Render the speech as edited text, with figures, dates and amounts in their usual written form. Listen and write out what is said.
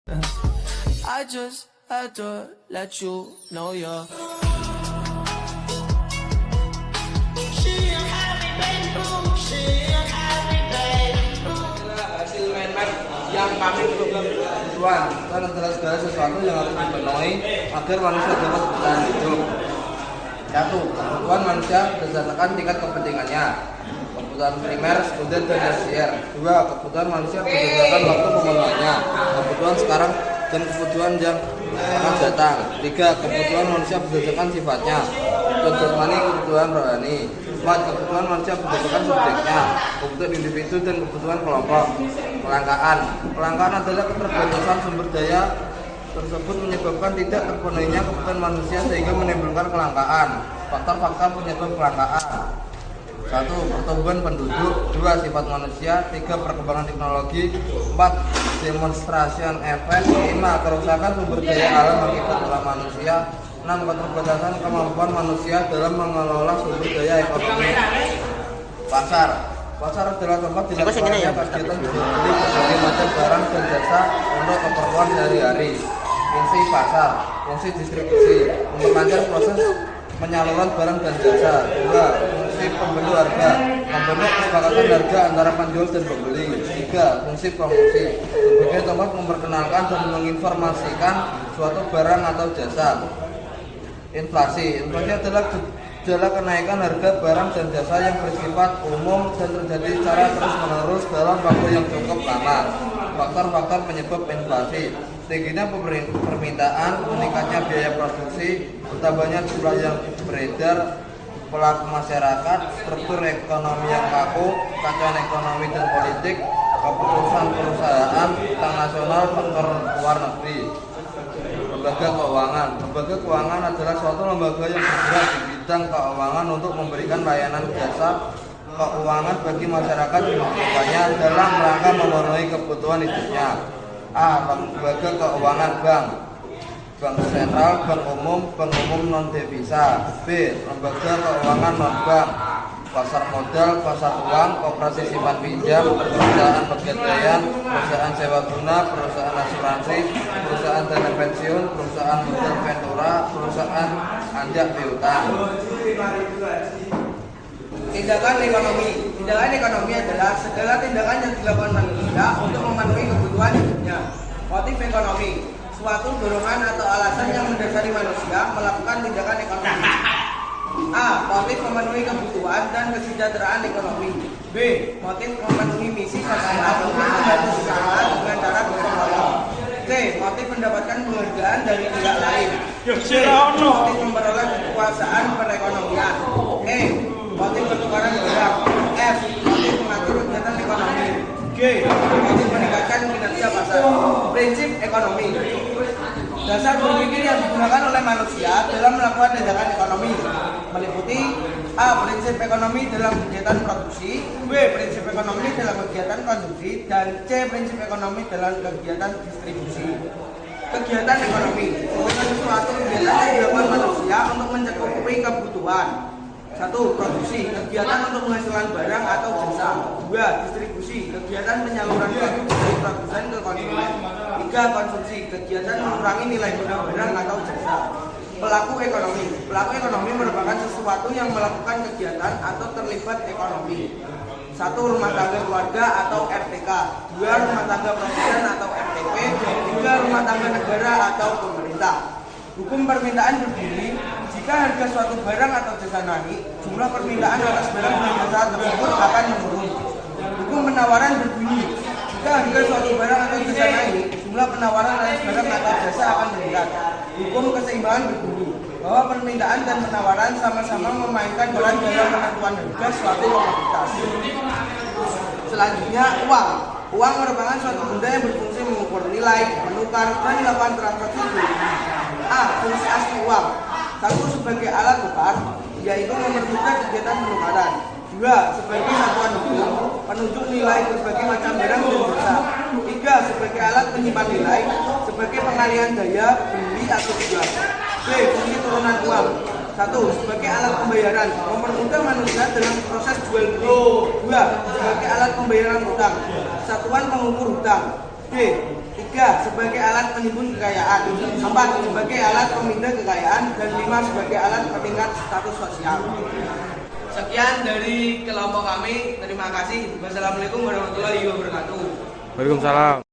I just had to let you know you're hasil mind map yang kami program tujuan dan adalah segala sesuatu yang harus dipenuhi agar manusia dapat bertahan hidup. 1. Kebutuhan manusia berdasarkan tingkat kepentingannya. Kebutuhan primer, sekunder, dan tersier. 2. Kebutuhan manusia berdasarkan waktu pemenuhannya. Kebutuhan sekarang dan kebutuhan yang akan datang. 3. Kebutuhan manusia berdasarkan sifatnya. Kebutuhan jasmani, kebutuhan rohani. 4. Kebutuhan manusia berdasarkan subjeknya. Kebutuhan individu dan kebutuhan kelompok. Kelangkaan. Kelangkaan adalah keterbatasan sumber daya tersebut menyebabkan tidak terpenuhinya kebutuhan manusia sehingga menimbulkan kelangkaan. Faktor-faktor penyebab kelangkaan. 1. Pertumbuhan penduduk. 2. Sifat manusia. 3. Perkembangan teknologi. 4. Demonstration efek. 5. Kerusakan sumber daya alam akibat ulah manusia. 6. Keterbatasan kemampuan manusia dalam mengelola sumber daya ekonomi. Pasar. Pasar adalah tempat dilakukannya kegiatan jual beli berbagai macam barang dan jasa untuk keperluan sehari-hari. Fungsi pasar. Fungsi distribusi. Memperlancar proses penyaluran barang dan jasa. 2. Fungsi pembentuk harga. Membentuk kesepakatan harga antara penjual dan pembeli. 3. Fungsi promosi. Sebagai tempat memperkenalkan dan menginformasikan suatu barang atau jasa. Inflasi. Inflasi adalah kenaikan harga barang dan jasa yang bersifat umum dan terjadi secara terus-menerus dalam waktu yang cukup lama. Faktor-faktor penyebab inflasi. Tingginya permintaan, meningkatnya biaya produksi, bertambahnya jumlah yang beredar, pelaku masyarakat, struktur ekonomi yang kaku, kacauan ekonomi dan politik, keputusan perusahaan, utang nasional, faktor luar negeri. Lembaga keuangan. Lembaga keuangan adalah suatu lembaga yang bergerak di bidang keuangan untuk memberikan layanan jasa keuangan bagi masyarakat yang membutuhkannya dalam rangka memenuhi kebutuhan hidupnya. A. Lembaga keuangan bank. Bank sentral, bank umum non devisa. B. Lembaga keuangan non bank. Pasar modal, pasar uang, koperasi simpan pinjam, perusahaan pegadaian, perusahaan sewa guna, perusahaan asuransi, perusahaan dana pensiun, perusahaan modal ventura, perusahaan anjak piutang. Tindakan ekonomi. Tindakan ekonomi adalah segala tindakan yang dilakukan manusia untuk memenuhi kebutuhan hidupnya. Motif ekonomi, suatu dorongan atau alasan yang mendasari manusia melakukan tindakan ekonomi. A. Motif memenuhi kebutuhan dan kesejahteraan ekonomi. B. Motif memenuhi misi sosial untuk membantu sesama dengan cara gotong royong. C. Motif mendapatkan penghargaan dari pihak lain. D. Motif memperoleh kekuasaan perekonomian. E. Motif pertukaran barang. F. Motif mengatur kegiatan ekonomi. G. Motif meningkatkan kinerja pasar. Prinsip ekonomi. Dasar berpikir yang digunakan oleh manusia dalam melakukan tindakan ekonomi meliputi A. Prinsip ekonomi dalam kegiatan produksi. B. Prinsip ekonomi dalam kegiatan konsumsi. Dan C. Prinsip ekonomi dalam kegiatan distribusi. Kegiatan ekonomi merupakan suatu kegiatan yang dilakukan manusia untuk mencukupi kebutuhan. 1. Produksi, kegiatan untuk menghasilkan barang atau jasa. 2. Distribusi, kegiatan penyaluran produk dari produsen ke konsumen. 3. Konsumsi, kegiatan mengurangi nilai guna barang atau jasa. Pelaku ekonomi. Pelaku ekonomi merupakan sesuatu yang melakukan kegiatan atau terlibat ekonomi. 1. Rumah tangga keluarga atau RTK. 2. Rumah tangga produsen atau RTP. 3. Rumah tangga negara atau pemerintah. Hukum permintaan berbunyi, jika harga suatu barang atau jasa naik, jumlah permintaan atas barang dan jasa tersebut akan menurun. Hukum penawaran berbunyi, jika harga suatu barang atau jasa naik, jumlah penawaran atas barang atau jasa akan meningkat. Hukum keseimbangan berbunyi, bahwa permintaan dan penawaran sama-sama memainkan peran dalam penentuan harga suatu komoditas. Selanjutnya, uang. Uang merupakan suatu benda yang berfungsi mengukur nilai, menukar, dan melakukan transaksi jual beli. A. Fungsi asli uang. 1. Sebagai alat tukar, yaitu mempermudah kegiatan penukaran. 2. Sebagai satuan hukum, penunjuk nilai berbagai macam barang dan jasa. 3. Sebagai alat penyimpan nilai, sebagai pengalihan daya, beli atau jual. B. Fungsi turunan uang. 1. Sebagai alat pembayaran, mempermudah manusia dalam proses jual beli. 2. Sebagai alat pembayaran hutang, satuan pengukur hutang. D. 3. Sebagai alat penimbun kekayaan. 4. Sebagai alat pemindah kekayaan. Dan 5. Sebagai alat peningkat status sosial. Sekian dari kelompok kami. Terima kasih. Wassalamualaikum warahmatullahi wabarakatuh. Waalaikumsalam.